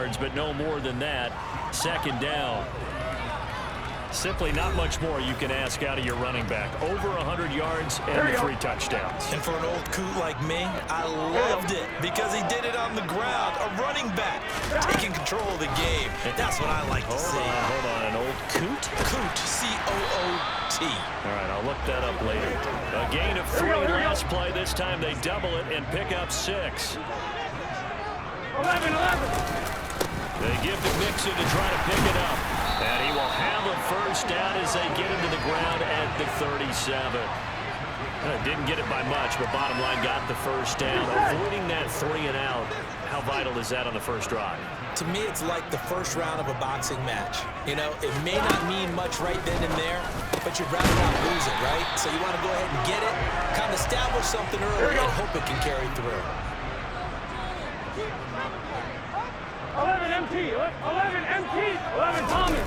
yards, but no more than that. Second down. Simply not much more you can ask out of your running back. Over 100 yards and the 3 touchdowns. And for an old coot like me, I loved it because he did it on the ground. A running back taking control of the game. That's what I like to see. Hold on. An old coot? Coot, C-O-O-T. All right, I'll look that up later. A gain of 3 last play. This time they double it and pick up 6. 11. They give to Mixon to try to pick it up. And he will have a first down as they get him to the ground at the 37. Didn't get it by much, but bottom line got the first down. Avoiding that 3 and out. How vital is that on the first drive? To me, it's like the first round of a boxing match. You know, it may not mean much right then and there, but you'd rather not lose it, right? So you want to go ahead and get it, kind of establish something early, and hope it can carry through. 11 empty. 11 Thomas.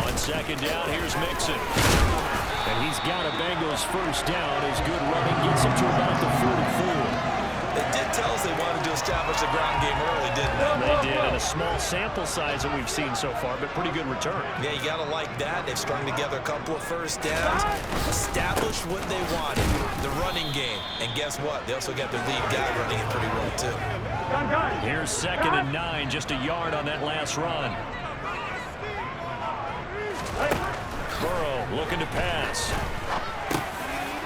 On second down, here's Mixon. And he's got a Bengals first down. His good running gets him to about the 44. They did tell us they wanted to establish the ground game early, didn't they? They did, and a small sample size that we've seen so far, but pretty good return. Yeah, you got to like that. They've strung together a couple of first downs, established what they wanted, the running game. And guess what? They also got their lead guy running it pretty well, too. Here's 2nd and 9, just a yard on that last run. Burrow looking to pass.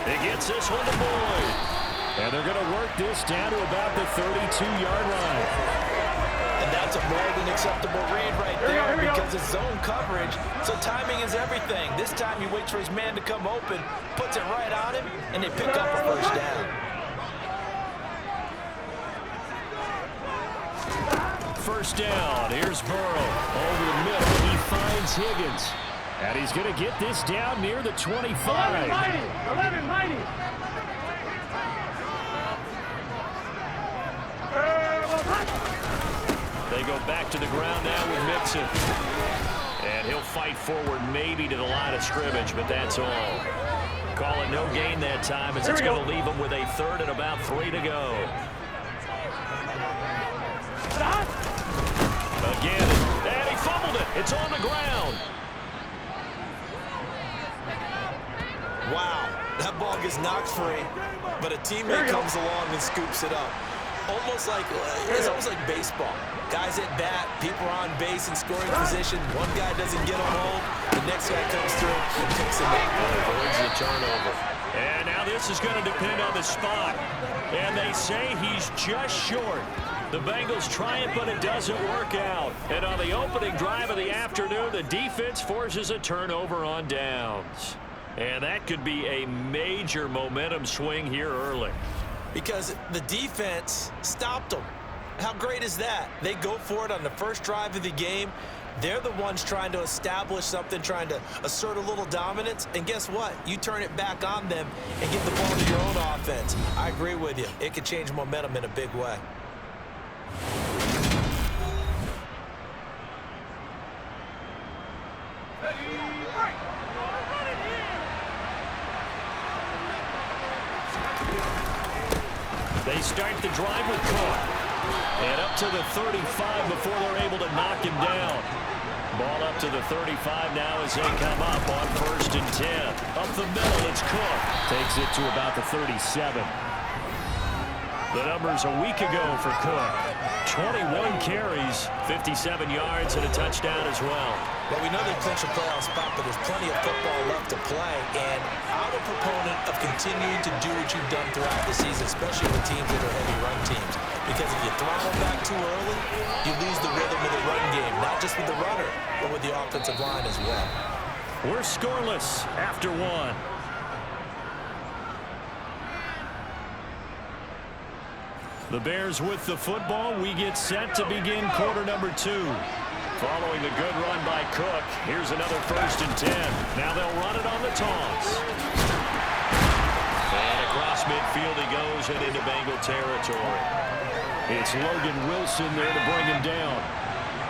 He gets this one to Boyd. And they're going to work this down to about the 32-yard line. And that's a more than acceptable read right there because it's zone coverage, so timing is everything. This time he waits for his man to come open, puts it right on him, and they pick up a first down. First down. Here's Burrow. Over the middle. He finds Higgins. And he's going to get this down near the 25. 11. They go back to the ground now with Mixon. And he'll fight forward maybe to the line of scrimmage, but that's all. Call it no gain that time as it's going to leave him with a 3rd and about 3 to go. Again, and he fumbled it. It's on the ground. Wow, that ball gets knocked free, but a teammate comes along and scoops it up. It's almost like baseball. Guys at bat, people are on base in scoring position. One guy doesn't get on hold, the next guy comes through and picks him up. Avoids the turnover. And now this is going to depend on the spot. And they say he's just short. The Bengals try it, but it doesn't work out. And on the opening drive of the afternoon, the defense forces a turnover on downs. And that could be a major momentum swing here early. Because the defense stopped them. How great is that? They go for it on the first drive of the game. They're the ones trying to establish something, trying to assert a little dominance. And guess what? You turn it back on them and give the ball to your own offense. I agree with you. It could change momentum in a big way. They start the drive with Cook. And up to the 35 before they're able to knock him down. Ball up to the 35 now as they come up on 1st and 10. Up the middle, it's Cook. Takes it to about the 37. The numbers a week ago for Cook. 21 carries, 57 yards, and a touchdown as well. Well, we know they clinch a playoff spot, but there's plenty of football left to play. And I'm a proponent of continuing to do what you've done throughout the season, especially with teams that are heavy run teams. Because if you throttle back too early, you lose the rhythm of the run game, not just with the runner, but with the offensive line as well. We're scoreless after 1. The Bears with the football. We get set to begin quarter number 2. Following the good run by Cook, here's another 1st and 10. Now they'll run it on the toss. And across midfield he goes and into Bengal territory. It's Logan Wilson there to bring him down.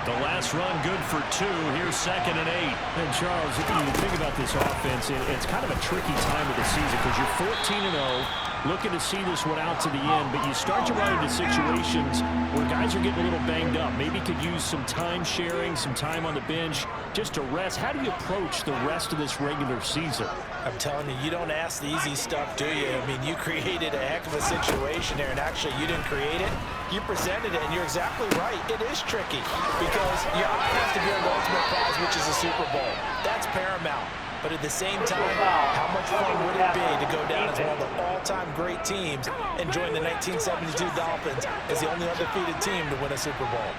The last run good for 2. Here's 2nd and 8. And Charles, if you think about this offense, it's kind of a tricky time of the season because you're 14-0. looking to see this one out to the end, but you start to run into situations where guys are getting a little banged up. Maybe could use some time sharing, some time on the bench just to rest. How do you approach the rest of this regular season? I'm telling you, you don't ask the easy stuff, do you? I mean, you created a heck of a situation there, and actually you didn't create it. You presented it, and you're exactly right. It is tricky because your eye has to be on the ultimate prize, which is a Super Bowl. That's paramount. But at the same time, how much fun would it be to go down as one of the all-time great teams and join the 1972 Dolphins as the only undefeated team to win a Super Bowl?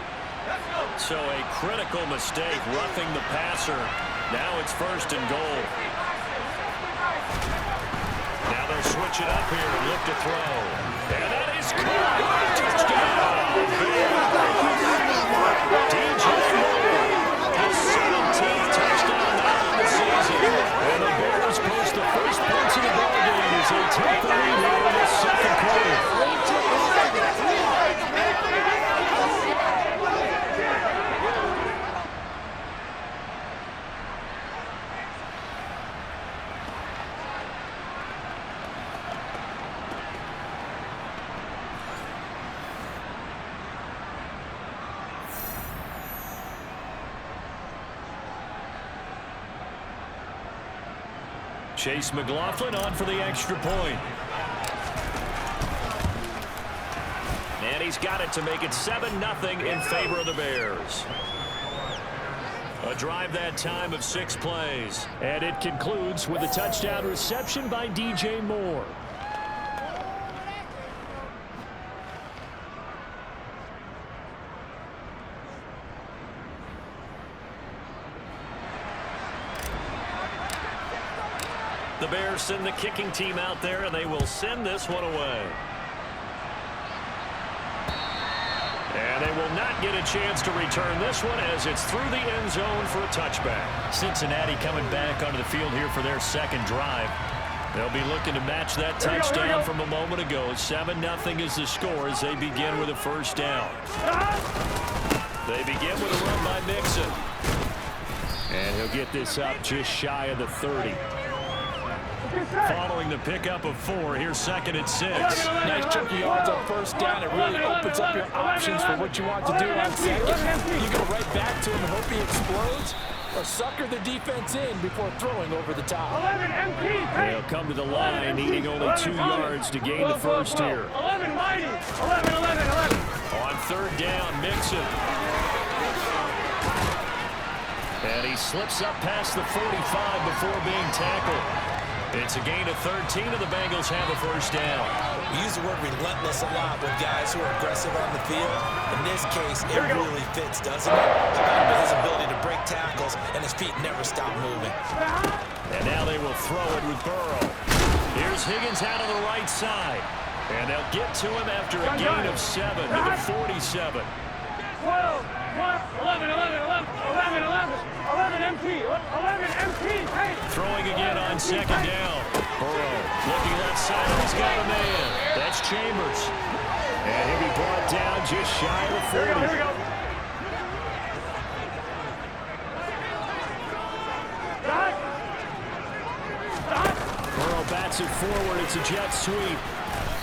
So a critical mistake, roughing the passer. Now it's 1st and goal. Now they'll switch it up here and look to throw. And that is caught. Touchdown. DJ Moore, his 17th touchdown now of the season. And the Bears post the first points of the ballgame as they take the lead here in the second quarter. Chase McLaughlin on for the extra point. And he's got it to make it 7-0 in favor of the Bears. A drive that time of 6 plays. And it concludes with a touchdown reception by DJ Moore. The Bears send the kicking team out there, and they will send this one away. And they will not get a chance to return this one as it's through the end zone for a touchback. Cincinnati coming back onto the field here for their second drive. They'll be looking to match that touchdown from a moment ago. 7-0 is the score as they begin with a first down. They begin with a run by Mixon. And he'll get this up just shy of the 30. Following the pickup of 4, here's 2nd and 6. Nice chunky yards on first down. It really opens up your options for what you want to do on second. You go right back to him and hope he explodes, or sucker the defense in before throwing over the top. 11 MT. They'll come to the line, needing only 2 yards to gain the first here. 11 mighty. 11. On 3rd down, Mixon. And he slips up past the 45 before being tackled. It's a gain of 13, and the Bengals have a first down. We use the word relentless a lot with guys who are aggressive on the field. In this case, it really fits, doesn't it? About his ability to break tackles, and his feet never stop moving. And now they will throw it with Burrow. Here's Higgins out on the right side. And they'll get to him after a gain of 7 to the 47. 12. 11 MT. 11 MT. Hey. Throwing again on 2nd down. Burrow looking left side. He's got a man. That's Chambers. And he'll be brought down just shy of the 40. Here we go. Burrow bats it forward. It's a jet sweep.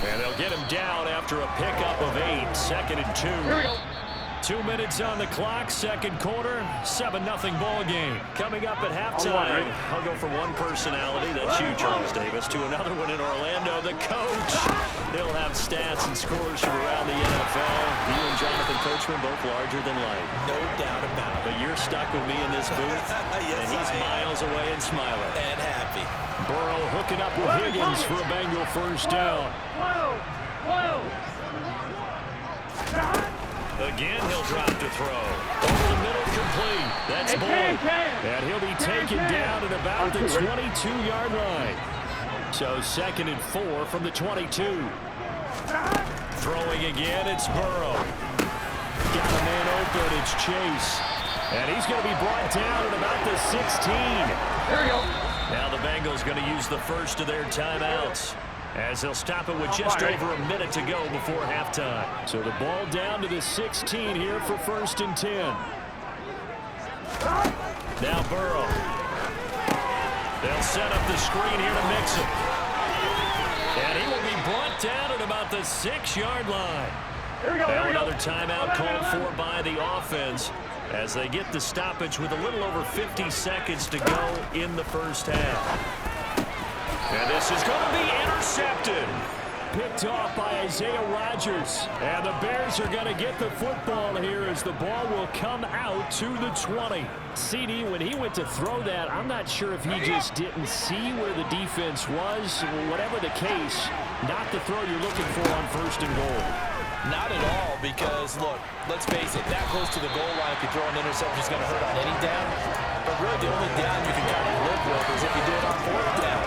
And they'll get him down after a pickup of 8. 2nd and 2. Here we go. 2 minutes on the clock, second quarter, 7-0 ball game. Coming up at halftime, I'll go from one personality, that's you, Charles Davis, to another one in Orlando, the coach. He'll have stats and scores from around the NFL. You and Jonathan Coachman both larger than life. No doubt about it. But you're stuck with me in this booth, Yes, and he's miles away and smiling. And happy. Burrow hooking up with Higgins for a Bengal first down. 12. Again, he'll drop to throw. Over the middle, complete. That's Bull. And he'll be taken down at about the 22-yard line. So 2nd and 4 from the 22. Throwing again, it's Burrow. Got a man open, it's Chase. And he's going to be brought down at about the 16. Here we go. Now the Bengals going to use the first of their timeouts, as they'll stop it with just over a minute to go before halftime. So the ball down to the 16 here for 1st and 10. Now Burrow. They'll set up the screen here to Mixon. And he will be brought down at about the 6-yard line. Here Now we go. another timeout called for by the offense as they get the stoppage with a little over 50 seconds to go in the first half. And this is going to be intercepted. Picked off by Isaiah Rodgers. And the Bears are going to get the football here as the ball will come out to the 20. CD, when he went to throw that, I'm not sure if he just didn't see where the defense was. Whatever the case, not the throw you're looking for on first and goal. Not at all, because, look, let's face it, that goes to the goal line. If you throw an interception, it's going to hurt on any down. But really, the only down you can kind of live with is if you do it on fourth down.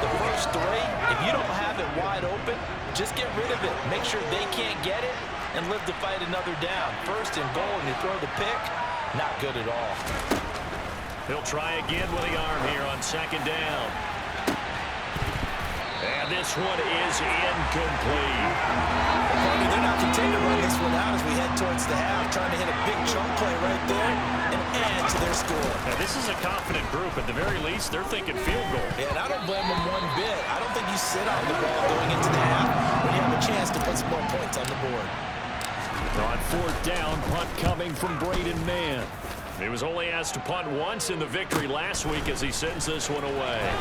The first three, if you don't have it wide open, just get rid of it. Make sure they can't get it and live to fight another down. First and goal, and you throw the pick, not good at all. He'll try again with the arm here on second down. And this one is incomplete. They're not content to run this one out as we head towards the half, trying to hit a big chunk play right there and add to their score. Now, this is a confident group. At the very least, they're thinking field goal. Yeah, and I don't blame them one bit. I don't think you sit on the ball going into the half when you have a chance to put some more points on the board. On fourth down, punt coming from Braden Mann. He was only asked to punt once in the victory last week as he sends this one away.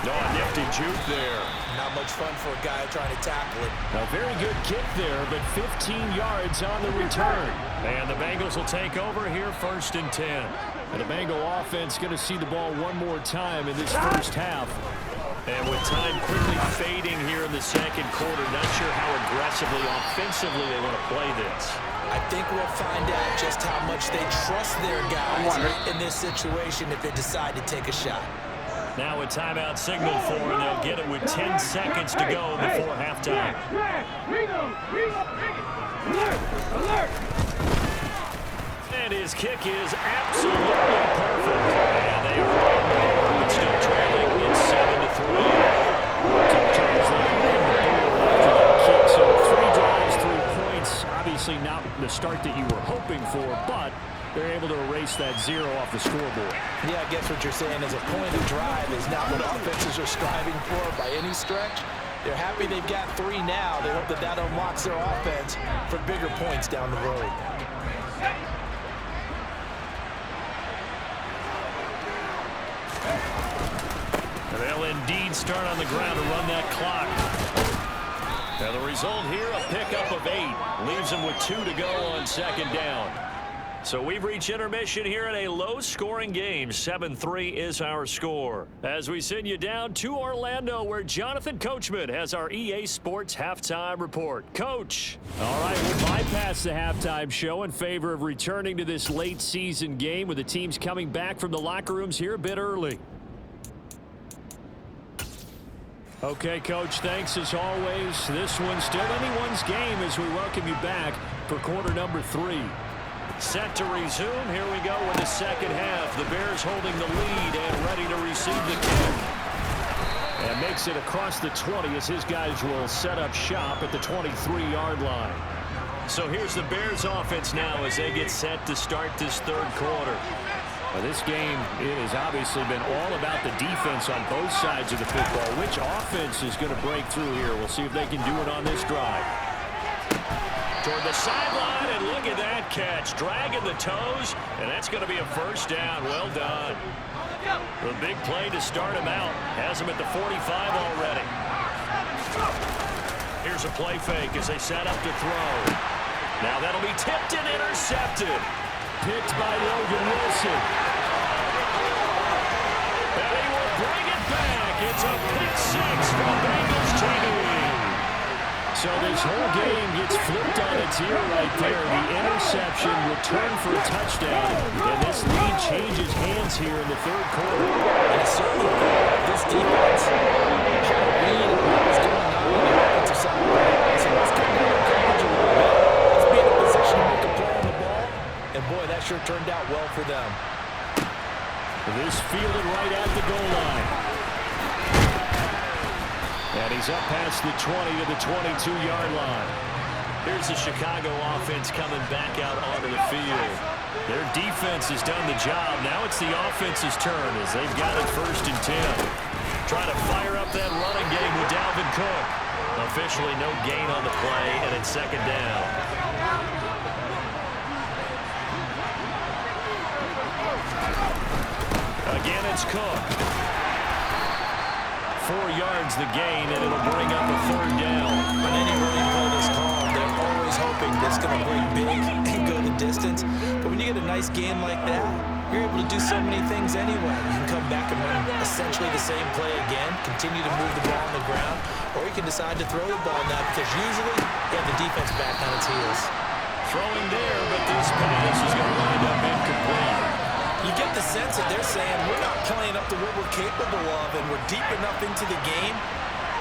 No, a nifty juke there. Not much fun for a guy trying to tackle it. A very good kick there, but 15 yards on the return. And the Bengals will take over here first and 10. And the Bengal offense going to see the ball one more time in this first half. And with time quickly fading here in the second quarter, not sure how aggressively, offensively they want to play this. I think we'll find out just how much they trust their guys in this situation if they decide to take a shot. Now a timeout signal for, and they'll get it with 10 seconds to go before halftime. Alert! And his kick is absolutely perfect. And they are on board, but still trailing in 7-3. So 3 drives, 3 points. Obviously not the start that you were hoping for, but they're able to erase that 0 off the scoreboard. Yeah, I guess what you're saying is a point of drive is not what offenses are striving for by any stretch. They're happy they've got 3 now. They hope that that unlocks their offense for bigger points down the road. They'll indeed start on the ground to run that clock. Now the result here, a pickup of 8. Leaves them with 2 to go on second down. So we've reached intermission here in a low-scoring game. 7-3 is our score. As we send you down to Orlando, where Jonathan Coachman has our EA Sports Halftime Report. Coach. All right, we'll bypass the halftime show in favor of returning to this late-season game with the teams coming back from the locker rooms here a bit early. Okay, Coach, thanks as always. This one's still anyone's game as we welcome you back for quarter number 3. Set to resume. Here we go in the second half. The Bears holding the lead and ready to receive the kick. And makes it across the 20 as his guys will set up shop at the 23-yard line. So here's the Bears offense now as they get set to start this third quarter. Well, this game, it has obviously been all about the defense on both sides of the football. Which offense is going to break through here? We'll see if they can do it on this drive. Toward the sideline, and look at that catch. Dragging the toes, and that's going to be a first down. Well done. The big play to start him out. Has him at the 45 already. Here's a play fake as they set up to throw. Now that'll be tipped and intercepted. Picked by Logan Wilson. And he will bring it back. It's a pick 6 for Bengals TV. So this whole game gets flipped on its ear right there. The interception returned for a touchdown. And this lead changes hands here in the third quarter. And certainly this defense had a read on what was going on the offensive side of the ball. So let's come down and coverage a little bit. Let's be in a position to make a play on the ball. And boy, that sure turned out well for them. This fielded right at the goal line. And he's up past the 20 to the 22-yard line. Here's the Chicago offense coming back out onto the field. Their defense has done the job. Now it's the offense's turn as they've got it first and 10. Trying to fire up that running game with Dalvin Cook. A Officially no gain on the play, and it's second down. Again, it's Cook. 4 yards the gain, and it'll bring up a third down. On any running play this call, they're always hoping that it's going to break big and go the distance. But when you get a nice game like that, you're able to do so many things anyway. You can come back and run essentially the same play again, continue to move the ball on the ground, or you can decide to throw the ball now because usually you have the defense back on its heels. Throwing there, but this pass is going to wind up incomplete. You get the sense that they're saying we're not playing up to what we're capable of, and we're deep enough into the game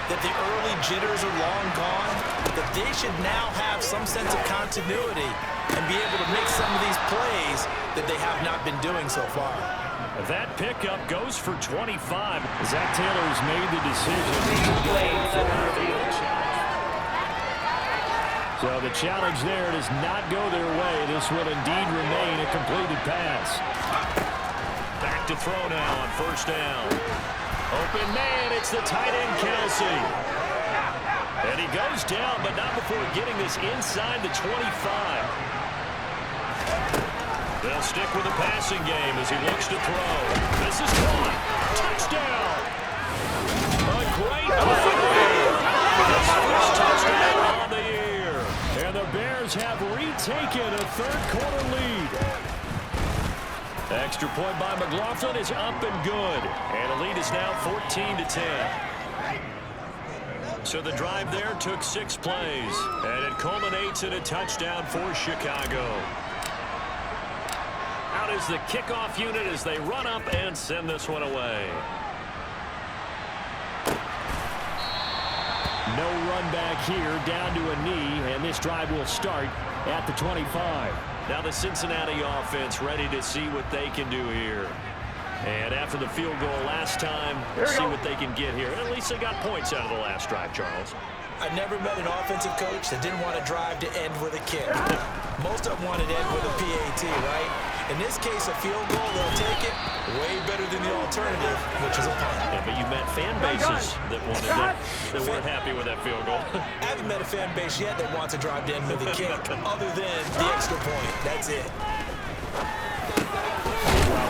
that the early jitters are long gone, that they should now have some sense of continuity and be able to make some of these plays that they have not been doing so far. That pickup goes for 25. Zach Taylor's made the decision to play for the field challenge. So the challenge there does not go their way. This will indeed remain a completed pass. Back to throw now on first down. Open man, it's the tight end, Kelsey. And he goes down, but not before getting this inside the 25. They'll stick with the passing game as he looks to throw. This is caught. Touchdown. A great play. His first touchdown on the year. And the Bears have retaken a third-quarter lead. Extra point by McLaughlin is up and good. And the lead is now 14-10. So the drive there took 6 plays. And it culminates in a touchdown for Chicago. Out is the kickoff unit as they run up and send this one away. No run back here, down to a knee, and this drive will start at the 25. Now the Cincinnati offense ready to see what they can do here. And after the field goal last time, see what they can get here. And at least they got points out of the last drive, Charles. I've never met an offensive coach that didn't want a drive to end with a kick. Most of them wanted to end with a PAT, right? In this case, a field goal, they'll take it way better than the alternative, which is a punt. Yeah, but you met fan bases that wanted it, that weren't happy with that field goal. I haven't met a fan base yet that wants a drive to end with a kick, other than the extra point. That's it.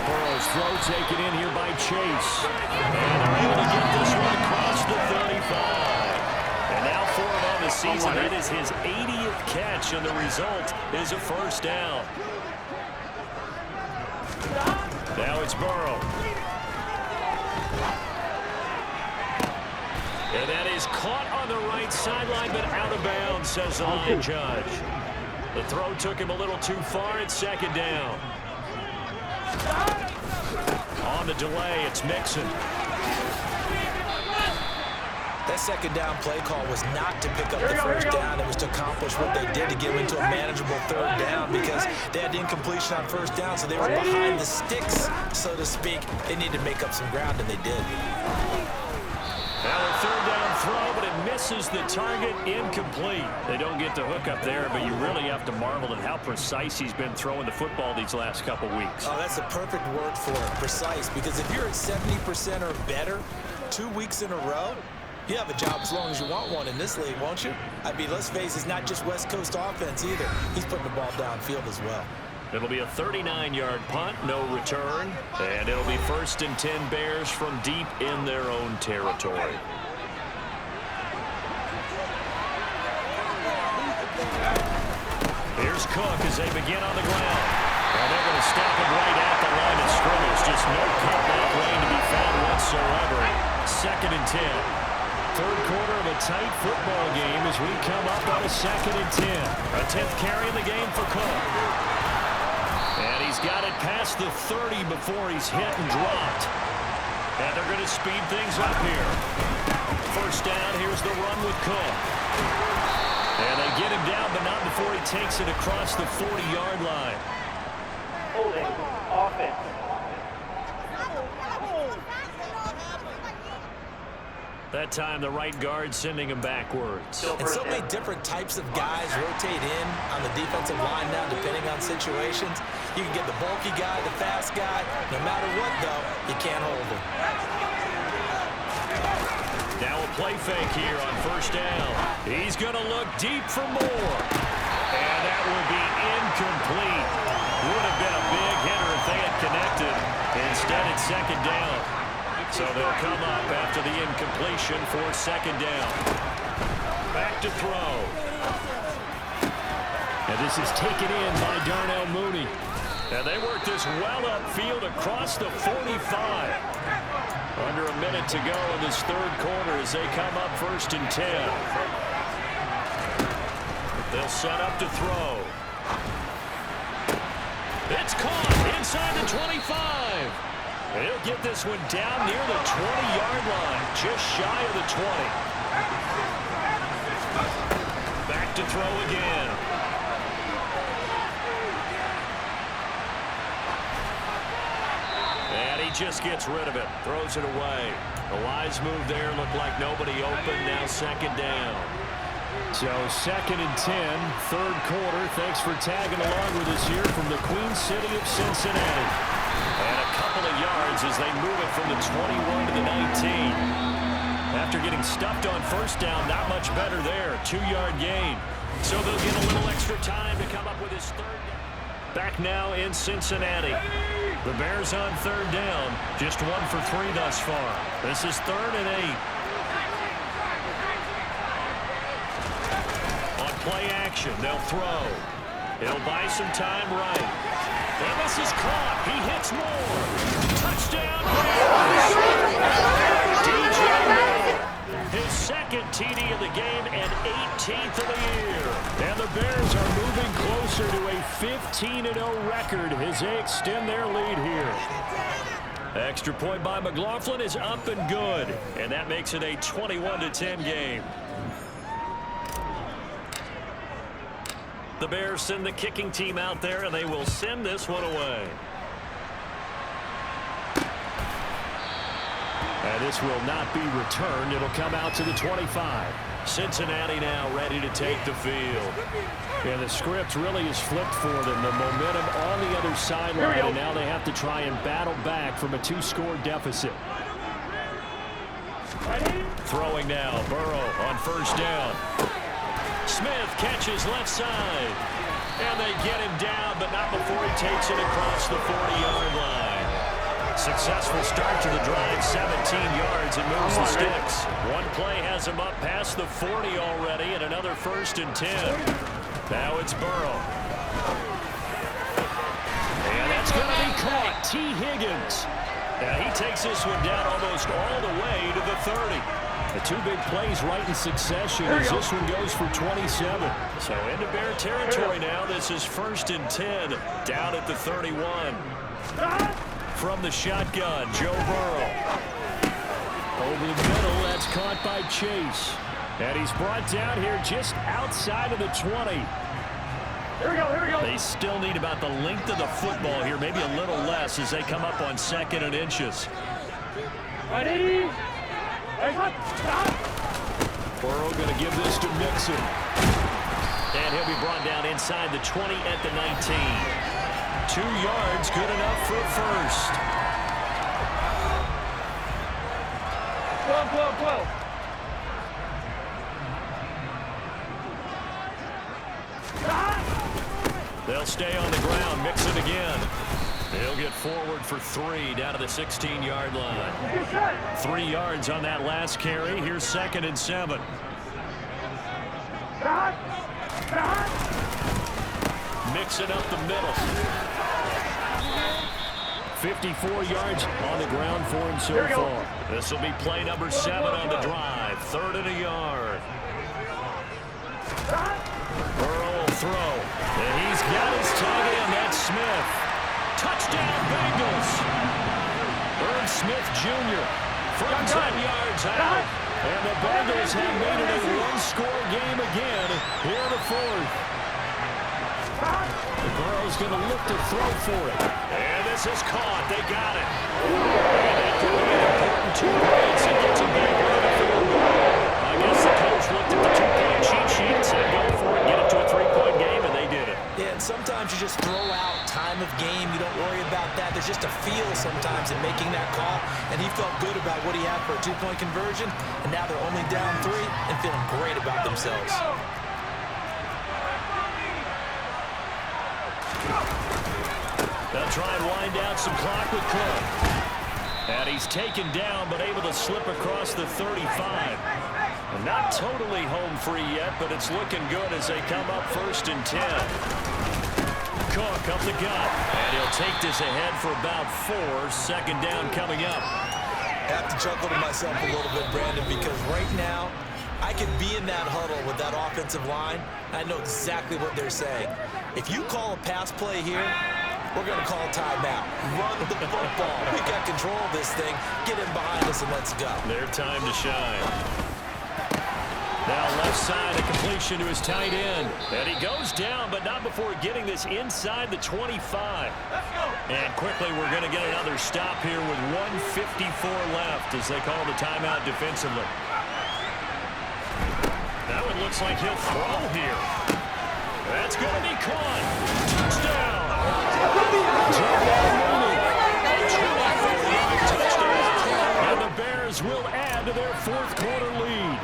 Burrow's throw taken in here by Chase. And they're able to get this one across the 35. And now for him on the season, that is his 80th catch, and the result is a first down. Now it's Burrow. And that is caught on the right sideline, but out of bounds, says the line judge. The throw took him a little too far. It's second down. On the delay, it's Mixon. That second down play call was not to pick up the first down. It was to accomplish what they did to get into a manageable third down because they had incompletion on first down, so they were behind the sticks, so to speak. They needed to make up some ground, and they did. Now a third down throw, but it misses the target, incomplete. They don't get the hook up there, but you really have to marvel at how precise he's been throwing the football these last couple weeks. Oh, that's the perfect word for it, precise, because if you're at 70% or better 2 weeks in a row, you have a job as long as you want one in this league, won't you? I mean, let's face it, it's not just West Coast offense either. He's putting the ball downfield as well. It'll be a 39-yard punt, no return, and it'll be 1st and 10 Bears from deep in their own territory. Here's Cook as they begin on the ground. And they're going to stop it right at the line of scrimmage. Just no cutback lane to be found whatsoever. 2nd and 10. Third quarter of a tight football game as we come up on a 2nd and 10. A 10th carry in the game for Cook. And he's got it past the 30 before he's hit and dropped. And they're going to speed things up here. First down, here's the run with Cook. And they get him down, but not before he takes it across the 40-yard line. Holding offense. That time, the right guard sending him backwards. And so many different types of guys rotate in on the defensive line now, depending on situations. You can get the bulky guy, the fast guy. No matter what, though, you can't hold him. Now a play fake here on first down. He's going to look deep for more. And that will be incomplete. Would have been a big hitter if they had connected. Instead, it's second down. So they'll come up after the incompletion for second down. Back to throw. And this is taken in by Darnell Mooney. And they work this well upfield across the 45. Under a minute to go in this third quarter as they come up first and 10. They'll set up to throw. It's caught inside the 25. He'll get this one down near the 20-yard line, just shy of the 20. Back to throw again. And he just gets rid of it, throws it away. A wise move there, looked like nobody open, now second down. So second and 10, third quarter. Thanks for tagging along with us here from the Queen City of Cincinnati. And a couple of yards as they move it from the 21 to the 19. After getting stuffed on first down, not much better there. 2-yard gain. So they'll get a little extra time to come up with his third down. Back now in Cincinnati. The Bears on third down. Just 1 for 3 thus far. This is 3rd and 8. On play action, they'll throw. He'll buy some time right. And this is caught. He hits Moore. Touchdown, Bears! DJ Moore. His second TD of the game and 18th of the year. And the Bears are moving closer to a 15-0 record as they extend their lead here. Extra point by McLaughlin is up and good. And that makes it a 21-10 game. The Bears send the kicking team out there, and they will send this one away. And this will not be returned. It'll come out to the 25. Cincinnati now ready to take the field. And the script really is flipped for them. The momentum on the other sideline, and now they have to try and battle back from a 2-score deficit. Throwing now, Burrow on first down. Smith catches left side. And they get him down, but not before he takes it across the 40-yard line. Successful start to the drive, 17 yards, and moves the sticks. One play has him up past the 40 already, and another 1st and 10. Now it's Burrow. And that's going to be caught. T. Higgins. Now he takes this one down almost all the way to the 30. The 2 big plays right in succession as this one goes for 27. So into Bear territory now. This is 1st and 10 down at the 31. From the shotgun, Joe Burrow. Over the middle, that's caught by Chase. And he's brought down here just outside of the 20. Here we go. They still need about the length of the football here, maybe a little less as they come up on 2nd and inches. Ready? Burrow going to give this to Mixon. And he'll be brought down inside the 20 at the 19. 2 yards, good enough for a first. Whoa. They'll stay on the ground, mix it again. He'll get forward for 3 down to the 16-yard line. 3 yards on that last carry. Here's 2nd and 7. Mixing up the middle. 54 yards on the ground for him so far. This will be play number 7 on the drive. 3rd and a yard. Burrow will throw. And he's got his tight end. That's Smith. Touchdown, Bengals. Irv Smith Jr. from 10 yards out. And the Bengals have made it a 1-score game again here in the 4th. The Burrow's going to look to throw for it. And this is caught. They got it. And that could be an important 2 points and gets him back on the field goal. I guess the coach looked at the 2-point cheat sheet and said, go for it, get it to a 3-point game, and they did it. Yeah, sometimes you just throw out time of game. You don't worry about that. There's just a feel sometimes in making that call, and he felt good about what he had for a two-point conversion, and now they're only down 3 and feeling great about themselves. They'll try and wind down some clock with Cook. And he's taken down, but able to slip across the 35. Not totally home free yet, but it's looking good as they come up 1st and 10. Cook up the gut, and he'll take this ahead for about 4. 2nd down coming up. I have to chuckle to myself a little bit, Brandon, because right now I could be in that huddle with that offensive line. I know exactly what they're saying. If you call a pass play here, we're going to call a timeout. Run the football. We got control of this thing. Get in behind us and let's go. Their time to shine. Now left side, a completion to his tight end. And he goes down, but not before getting this inside the 25. And quickly we're going to get another stop here with 1:54 left as they call the timeout defensively. That one looks like he'll throw here. That's going to be caught. Touchdown. Touchdown. And the Bears will add to their 4th quarter lead.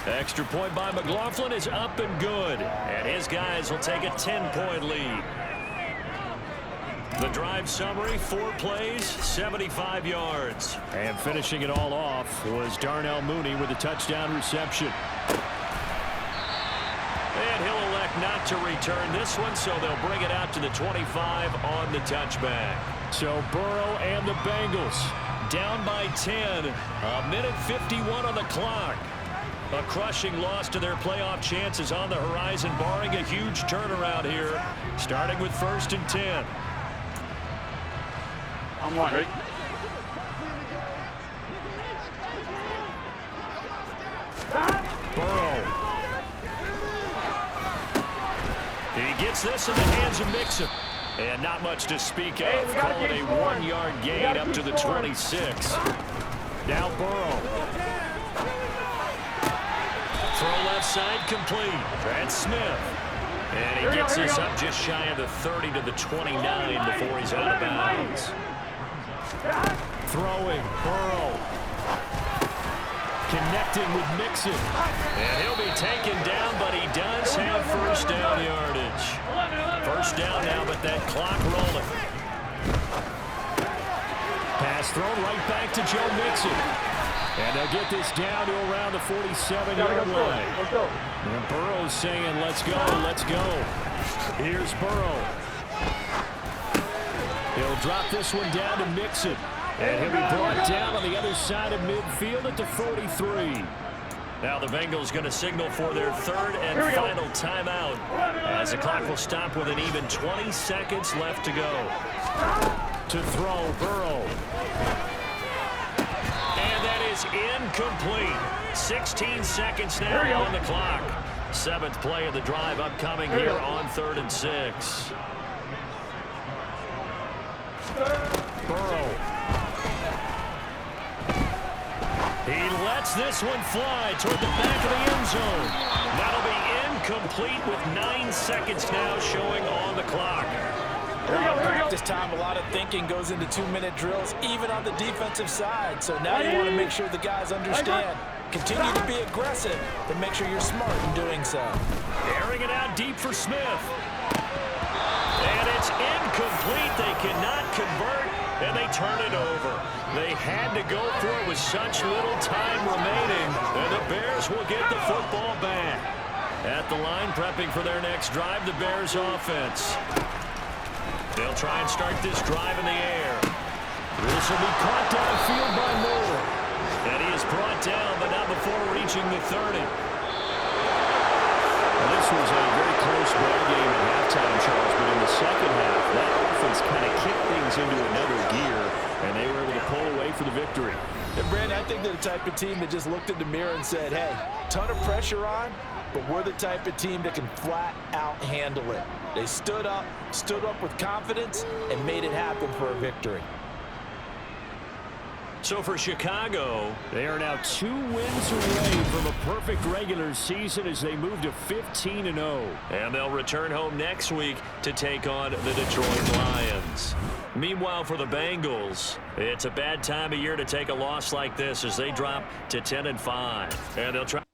Extra point by McLaughlin is up and good. And his guys will take a 10-point lead. The drive summary, 4 plays, 75 yards. And finishing it all off was Darnell Mooney with a touchdown reception. And he'll elect not to return this one, so they'll bring it out to the 25 on the touchback. So Burrow and the Bengals Down by 10. 1:51 on the clock. A crushing loss to their playoff chances on the horizon, barring a huge turnaround here, starting with 1st and 10. I'm on, ready? Burrow. He gets this in the hands of Mixon. And not much to speak of. Call it a 1-yard gain up to the 26. Now Burrow. Throw left side complete. That's Smith. And he gets this up just shy of the 30 to the 29 before he's out of bounds. throwing. Burrow. Connecting with Mixon. And he'll be taken down, but he does have 1st down yardage. 1st down now, but that clock rolling. Pass thrown right back to Joe Mixon. And they'll get this down to around the 47-yard line. And Burrow's saying, let's go, let's go. Here's Burrow. He'll drop this one down to Mixon. And he'll be brought down on the other side of midfield at the 43. Now the Bengals going to signal for their 3rd and final timeout as the clock will stop with an even 20 seconds left to go. To throw, Burrow. And that is incomplete. 16 seconds now on the clock. 7th play of the drive upcoming here on 3rd and 6. Burrow. He lets this one fly toward the back of the end zone. That'll be incomplete with 9 seconds now showing on the clock. Practice time, a lot of thinking goes into 2-minute drills, even on the defensive side. So now you want to make sure the guys understand. Continue to be aggressive, but make sure you're smart in doing so. Airing it out deep for Smith. And it's incomplete. They cannot convert, and they turn it over. They had to go for it with such little time remaining, and the Bears will get the football back. At the line, prepping for their next drive, the Bears offense. They'll try and start this drive in the air. This will be caught downfield by Moore. And he is brought down, but not before reaching the 30. Well, this was a very close ball game at halftime, Charles, but in the second half, that offense kind of kicked things into another gear, and they were able to pull away for the victory. And Brandon, I think they're the type of team that just looked in the mirror and said, hey, ton of pressure on, but we're the type of team that can flat out handle it. They stood up with confidence, and made it happen for a victory. So for Chicago, they are now 2 wins away from a perfect regular season as they move to 15-0. And they'll return home next week to take on the Detroit Lions. Meanwhile, for the Bengals, it's a bad time of year to take a loss like this as they drop to 10-5. And they'll try